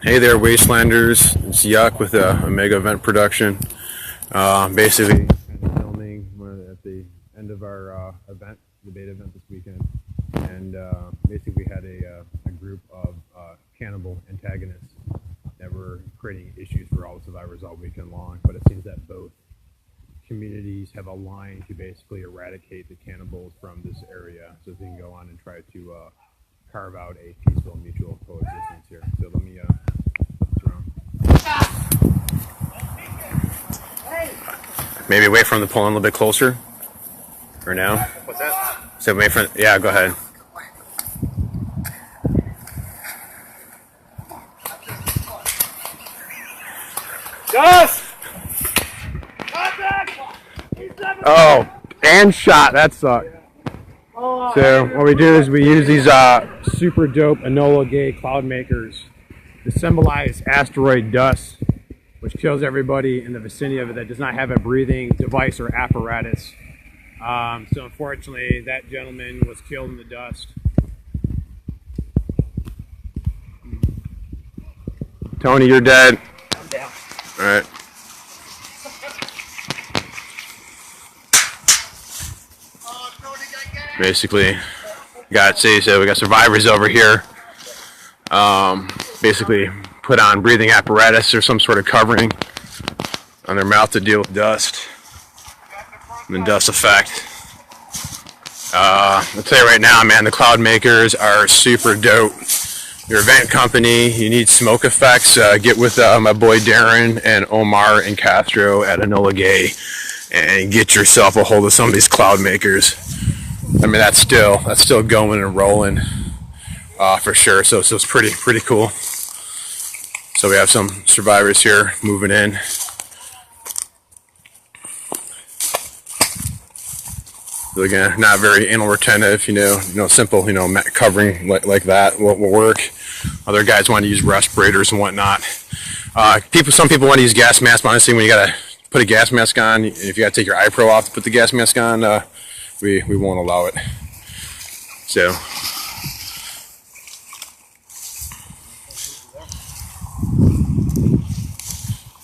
Hey there, Wastelanders. It's Yuck with a mega event production. Basically, kind of filming at the end of our event, the beta event this weekend. And basically, we had a group of cannibal antagonists that were creating issues for all the survivors all weekend long. But it seems that both communities have aligned to basically eradicate the cannibals from this area so they can go on and try to carve out a peaceful mutual coexistence here. So let me flip this around. Maybe wait for him to pull in a little bit closer. Or now? What's that? So wait for, yeah, go ahead. Gus! Oh, and shot. That sucked. So what we do is we use these super dope Enola Gay cloud makers to symbolize asteroid dust, which kills everybody in the vicinity of it that does not have a breathing device or apparatus. So unfortunately, that gentleman was killed in the dust. Tony, you're dead. I'm down. All right. Basically, we got survivors over here. Basically, put on breathing apparatus or some sort of covering on their mouth to deal with dust and the dust effect. I'll tell you right now, man, the cloud makers are super dope. Your event company, you need smoke effects. Get with my boy Darren and Omar and Castro at Enola Gay and get yourself a hold of some of these cloud makers. I mean, that's still going and rolling for sure. So it's pretty cool. So we have some survivors here moving in. So again, not very anal retentive, simple, covering like that will work. Other guys want to use respirators and whatnot. Some people want to use gas masks, but honestly, when you gotta put a gas mask on, if you gotta take your eye pro off to put the gas mask on, we won't allow it. So.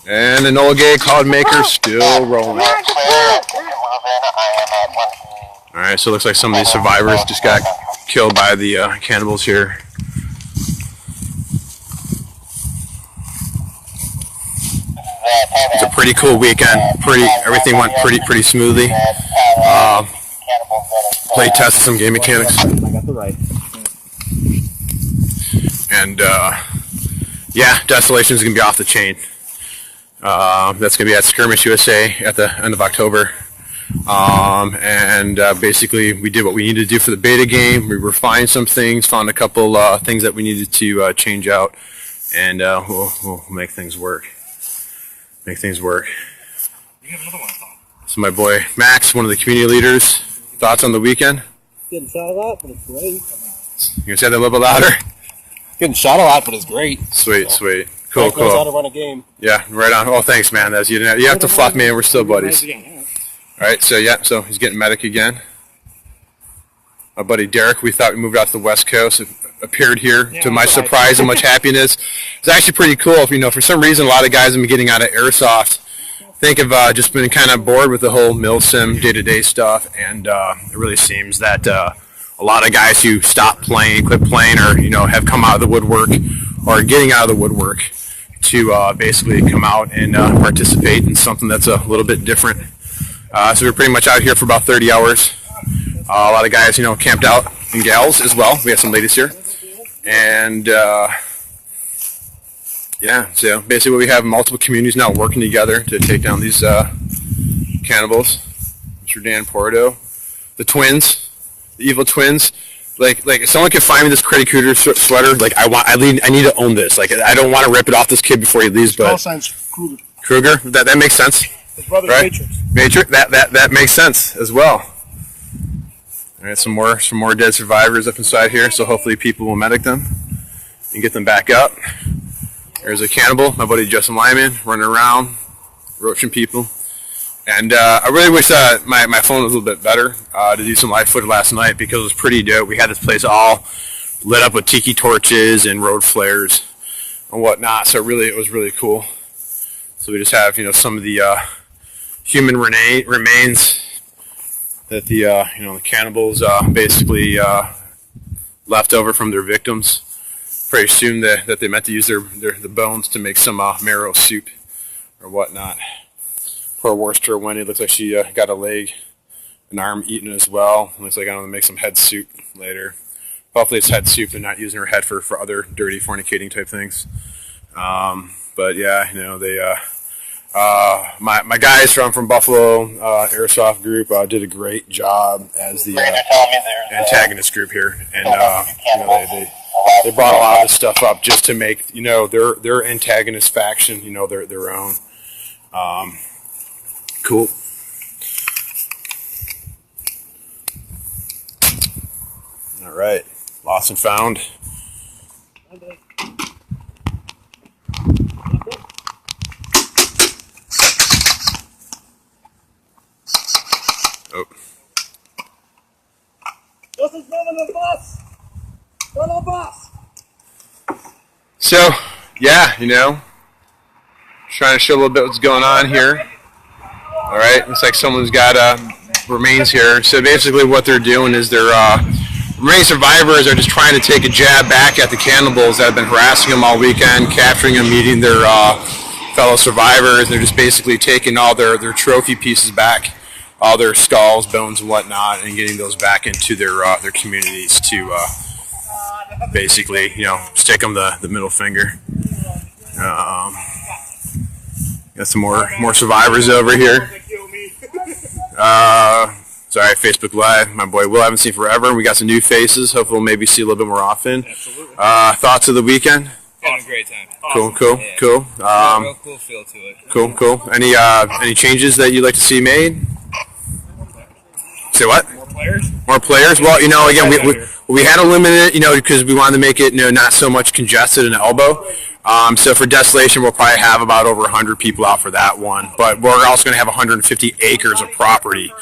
And the Enola Gay cloud maker still rolling. Alright, so it looks like some of these survivors just got killed by the cannibals here. It's a pretty cool weekend. Everything went pretty smoothly. Play tested some game mechanics. I got the right. And yeah, Desolation is gonna be off the chain. That's gonna be at Skirmish USA at the end of October. Basically we did what we needed to do for the beta game. We refined some things, found a couple things that we needed to change out, and we'll make things work. You have another one. So my boy Max, one of the community leaders, thoughts on the weekend? Getting shot a lot, but it's great. You can say that a little bit louder? Getting shot a lot, but it's great. Sweet. Cool. Knows how to run a game. Yeah, right on. Oh, thanks, man. You have to fuck me, and we're still buddies. All right, so he's getting medic again. My buddy Derek, we thought we moved out to the West Coast, appeared here to my surprise and much happiness. It's actually pretty cool. For some reason, a lot of guys have been getting out of airsoft. Think of just been kind of bored with the whole mil-sim day-to-day stuff, and it really seems that a lot of guys who stopped playing, quit playing, or have come out of the woodwork, or getting out of the woodwork to basically come out and participate in something that's a little bit different. So we're pretty much out here for about 30 hours. A lot of guys, camped out, and gals as well. We have some ladies here. And, yeah, so basically we have multiple communities now working together to take down these cannibals. Mr. Dan Porto. The twins, the evil twins. Like if someone could find me this Credit Cruiser sweater, I need to own this. I don't want to rip it off this kid before he leaves, but... Kruger? That makes sense. His brother's right? Matrix, that makes sense as well. All right, some more dead survivors up inside here, so hopefully people will medic them and get them back up. There's a cannibal, my buddy Justin Lyman, running around, roaching people. And I really wish my phone was a little bit better to do some live footage last night, because it was pretty dope. We had this place all lit up with tiki torches and road flares. and whatnot. So really, it was really cool. So we just have, some of the human remains that the the cannibals basically left over from their victims. Pretty assume that they meant to use the bones to make some marrow soup or whatnot. Poor Worcester Wendy looks like she got a leg, an arm eaten as well. Looks like I'm gonna make some head soup later. Hopefully it's head soup and not using her head for other dirty fornicating type things. But yeah, they my guys from Buffalo Airsoft Group did a great job as the antagonist group here, and they brought a lot of this stuff up just to make their antagonist faction their own. Cool. All right, lost and found. Oh. This is the bus. The bus. So, yeah, trying to show a little bit what's going on here. All right, looks like someone's got remains here. So basically, what they're doing is they're remaining survivors are just trying to take a jab back at the cannibals that have been harassing them all weekend, capturing them, eating their fellow survivors. They're just basically taking all their trophy pieces back, all their skulls, bones, and whatnot, and getting those back into their communities to basically, stick them the middle finger. Got some more survivors over here. Sorry, Facebook Live. My boy Will, I haven't seen forever. We got some new faces. Hopefully we'll maybe see a little bit more often. Absolutely. Thoughts of the weekend? Having a great time. Cool. Yeah. Cool. Real cool feel to it. Cool. Any changes that you'd like to see made? Say what? More players? Well, again, we had to limit it, because we wanted to make it, not so much congested in the elbow. So for Desolation, we'll probably have about over 100 people out for that one. But we're also going to have 150 acres of property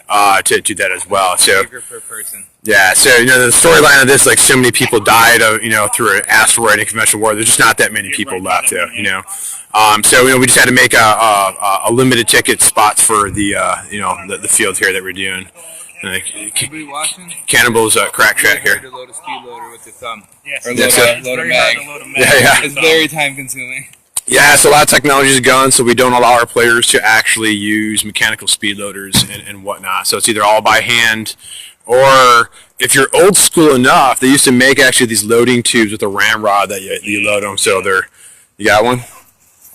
to do that as well. So Acre per person. yeah, so the storyline of this, like so many people died, through an asteroid and conventional war. There's just not that many people left, though. So we just had to make a limited ticket spots for the field here that we're doing. Everybody watching? Cannibal's crack track here. To load a speed loader with your thumb. Yes. Or Yes, load a mag. Yeah. It's very time consuming. Yeah, so a lot of technology is gone, so we don't allow our players to actually use mechanical speed loaders and whatnot. So it's either all by hand, or if you're old school enough, they used to make actually these loading tubes with a ramrod that you load them. So you got one?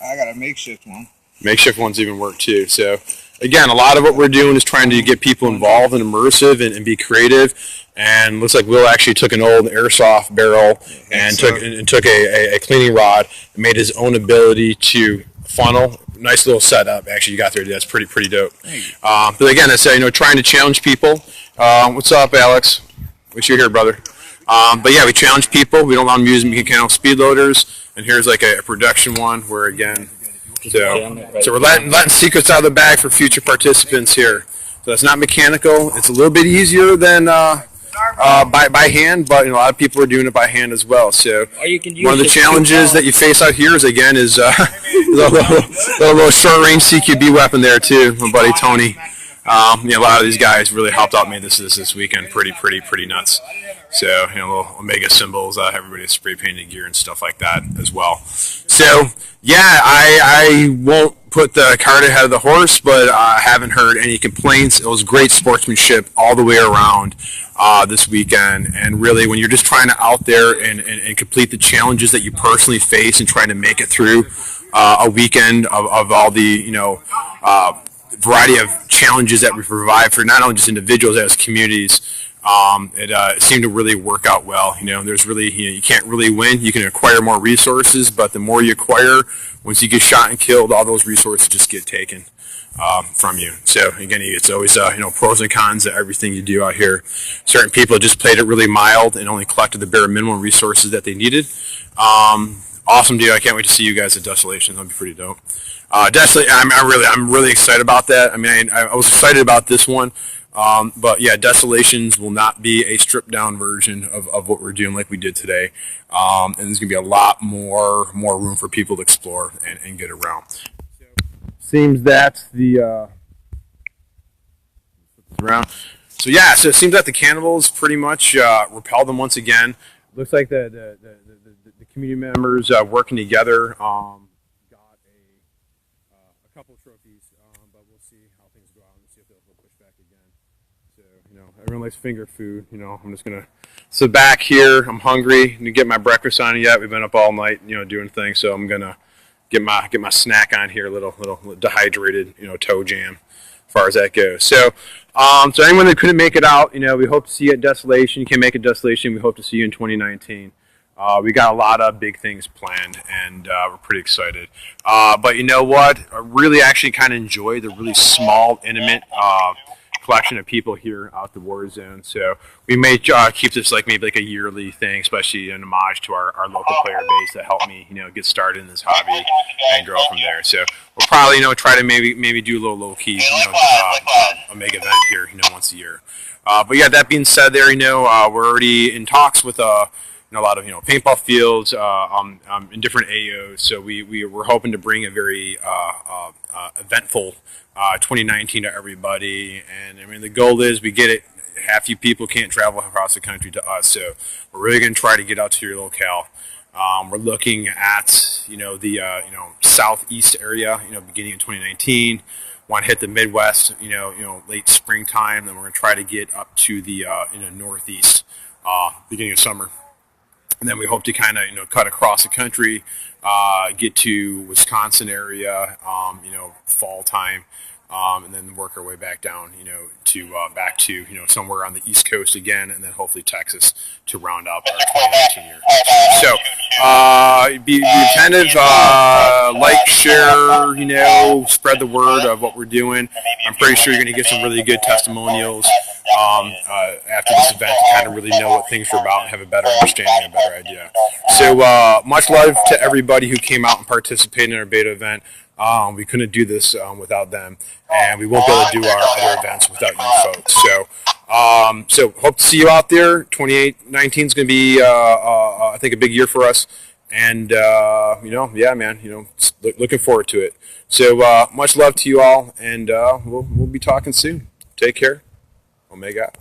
I got a makeshift one. Makeshift ones even work too. So again, a lot of what we're doing is trying to get people involved and immersive and be creative. And looks like Will actually took an old airsoft barrel and took a cleaning rod and made his own ability to funnel. Nice little setup. Actually, you got there. That's pretty dope. But again, it's trying to challenge people. What's up, Alex? Wish you're here, brother. But yeah, we challenge people. We don't allow them to use mechanical speed loaders. And here's like a production one where again. So we're letting secrets out of the bag for future participants here. So it's not mechanical. It's a little bit easier than by hand, but a lot of people are doing it by hand as well. So one of the challenges that you face out here is a little short range CQB weapon there too. My buddy Tony. A lot of these guys really helped out me this weekend. Pretty nuts. So little Omega symbols, everybody's spray painted gear and stuff like that as well. So yeah, I won't put the cart ahead of the horse, but I haven't heard any complaints. It was great sportsmanship all the way around this weekend, and really when you're just trying to out there and complete the challenges that you personally face and trying to make it through a weekend of all the variety of challenges that we provide for not only just individuals as communities. It seemed to really work out well. There's really, you can't really win. You can acquire more resources, but the more you acquire, once you get shot and killed, all those resources just get taken from you. So again, it's always pros and cons to everything you do out here. Certain people just played it really mild and only collected the bare minimum resources that they needed. Awesome deal. I can't wait to see you guys at Desolation. That'll be pretty dope. Desolation, I'm really excited about that. I mean, I was excited about this one. But yeah, Desolations will not be a stripped down version of what we're doing like we did today. And there's going to be a lot more room for people to explore and get around. Seems that the around. So yeah, so it seems that the Cannibals pretty much repelled them once again. Looks like the community members working together got a couple of trophies, but we'll see how things go out and see if they'll push back again. So everyone likes finger food. I'm just gonna sit back here. I'm hungry. Didn't get my breakfast on yet. We've been up all night, doing things. So I'm gonna get my snack on here. A little dehydrated, toe jam, as far as that goes. So anyone that couldn't make it out, we hope to see you at Desolation. You can't make it Desolation. We hope to see you in 2019. We got a lot of big things planned, and we're pretty excited. But you know what? I really actually kind of enjoy the really small, intimate collection of people here out the war zone. So we may keep this maybe a yearly thing, especially in homage to our local player base that helped me, get started in this hobby and grow from there. So we'll probably, try to maybe do a little low key, a mega event here, once a year. But yeah, that being said, we're already in talks with a lot of paintball fields in different AOs. So we're hoping to bring a very eventful 2019 to everybody. And I mean, the goal is we get it. Half you people can't travel across the country to us, so we're really going to try to get out to your locale. We're looking at the southeast area, beginning in 2019. Want to hit the Midwest, late springtime. Then we're going to try to get up to the northeast, beginning of summer. And then we hope to kind of cut across the country, get to Wisconsin area, fall time, and then work our way back down, to back to somewhere on the East Coast again, and then hopefully Texas to round up our 2019 year. So be attentive, like, share, spread the word of what we're doing. I'm pretty sure you're going to get some really good testimonials after this event to kind of really know what things are about and have a better understanding, a better idea. So much love to everybody who came out and participated in our beta event. We couldn't do this without them, and we won't be able to do our other events without you folks. So hope to see you out there. 2019 is going to be, I think, a big year for us, and yeah, man, looking forward to it. So much love to you all, and we'll be talking soon. Take care. Omega.